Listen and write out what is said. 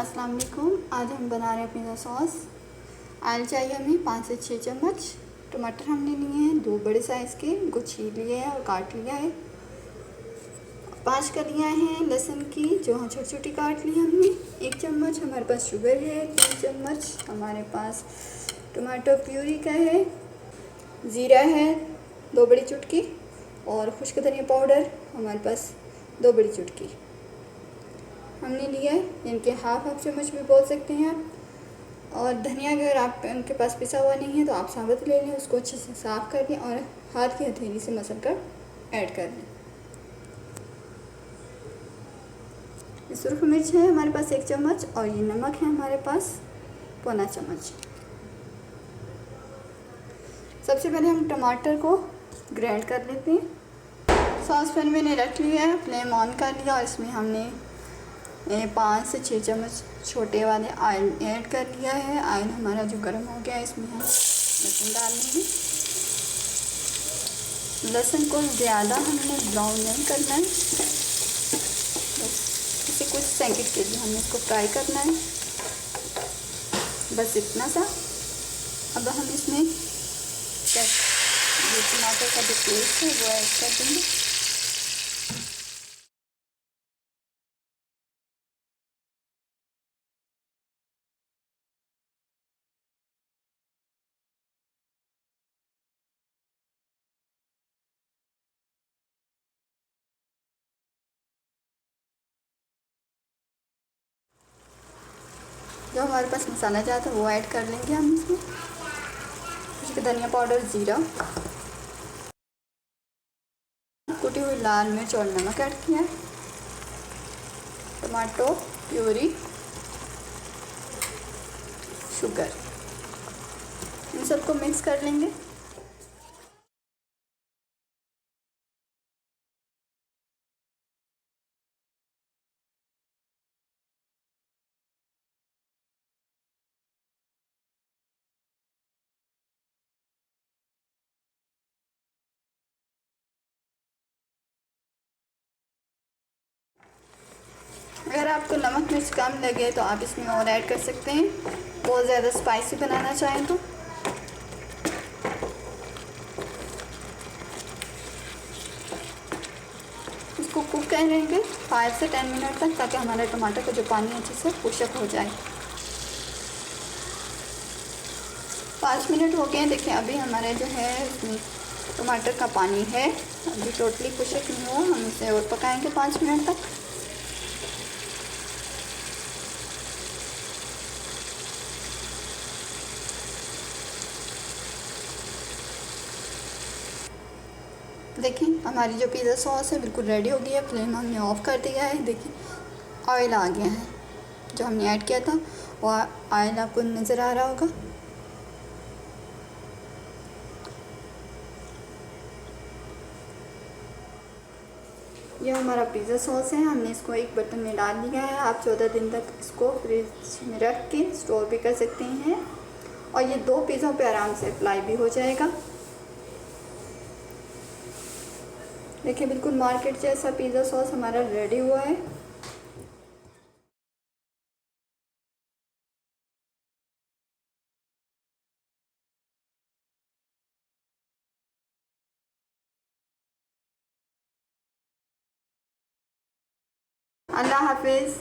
अस्सलाम वालेकुम। आज हम बना रहे हैं पिज़्ज़ा सॉस। ऑयल चाहिए हमें 5 से 6 चम्मच। टमाटर हमने लिए हैं 2 बड़े साइज़ के, इनको छील लिया है और काट लिया है। 5 कलियाँ हैं लहसुन की जो हम छोटी छोटी काट ली हमने। 1 चम्मच हमारे पास शुगर है। 3 चम्मच हमारे पास टमाटो प्यूरी का है। ज़ीरा है 2 बड़ी चुटकी और खुश्क धनिया पाउडर हमारे पास 2 बड़ी चुटकी हमने लिया है, इनके हाफ चम्मच भी बोल सकते हैं आप। और धनिया अगर आप उनके पास पिसा हुआ नहीं है तो आप साबुत ले लें, उसको अच्छे से साफ़ कर लें और हाथ की हथेली से मसल कर ऐड कर लें। ये सुरख मिर्च है हमारे पास 1 चम्मच और ये नमक है हमारे पास पौना चम्मच। सबसे पहले हम टमाटर को ग्राइंड कर लेते हैं। सॉस पैन मैंने रख लिया है, फ्लेम ऑन कर लिया और इसमें हमने 5 से 6 चम्मच छोटे वाले ऑयल ऐड कर लिया है। ऑयल हमारा जो गर्म हो गया है इसमें हम लहसुन डाल लेंगे। लहसुन को ज़्यादा हमने ब्राउन नहीं करना है, बस इसे कुछ सेकंड के लिए हमने इसको फ्राई करना है, बस इतना सा। अब हम इसमें जो टमाटर का जो पेस्ट है वो ऐड कर देंगे। जो हमारे पास मसाला जाता है वो ऐड कर लेंगे हम इसमें। उसके धनिया पाउडर, ज़ीरा, कुटी हुई लाल मिर्च और नमक ऐड किया है। टमाटो प्यूरी, शुगर, इन सबको मिक्स कर लेंगे। अगर आपको नमक मिर्च कम लगे तो आप इसमें और ऐड कर सकते हैं, बहुत ज़्यादा स्पाइसी बनाना चाहें तो। इसको कुक करेंगे 5 से 10 मिनट तक, ताकि हमारा टमाटर का जो पानी अच्छे से पुशअप हो जाए। 5 मिनट हो गए, देखिए अभी हमारे जो है इसमें टमाटर का पानी है, अभी टोटली पुशअप नहीं हुआ। हम इसे और पकाएंगे 5 मिनट तक। देखिए हमारी जो पिज़्ज़ा सॉस है बिल्कुल रेडी हो गई है। फ्लेम हमने ऑफ़ कर दिया है। देखिए ऑयल आ गया है जो हमने ऐड किया था, वो ऑयल आपको नज़र आ रहा होगा। ये हमारा पिज़्ज़ा सॉस है, हमने इसको एक बर्तन में डाल लिया है। आप 14 दिन तक इसको फ्रिज में रख के स्टोर भी कर सकते हैं और ये 2 पिज़्ज़ों पे आराम से अप्लाई भी हो जाएगा। देखिए बिल्कुल मार्केट जैसा पिज़्ज़ा सॉस हमारा रेडी हुआ है। अल्लाह हाफिज़।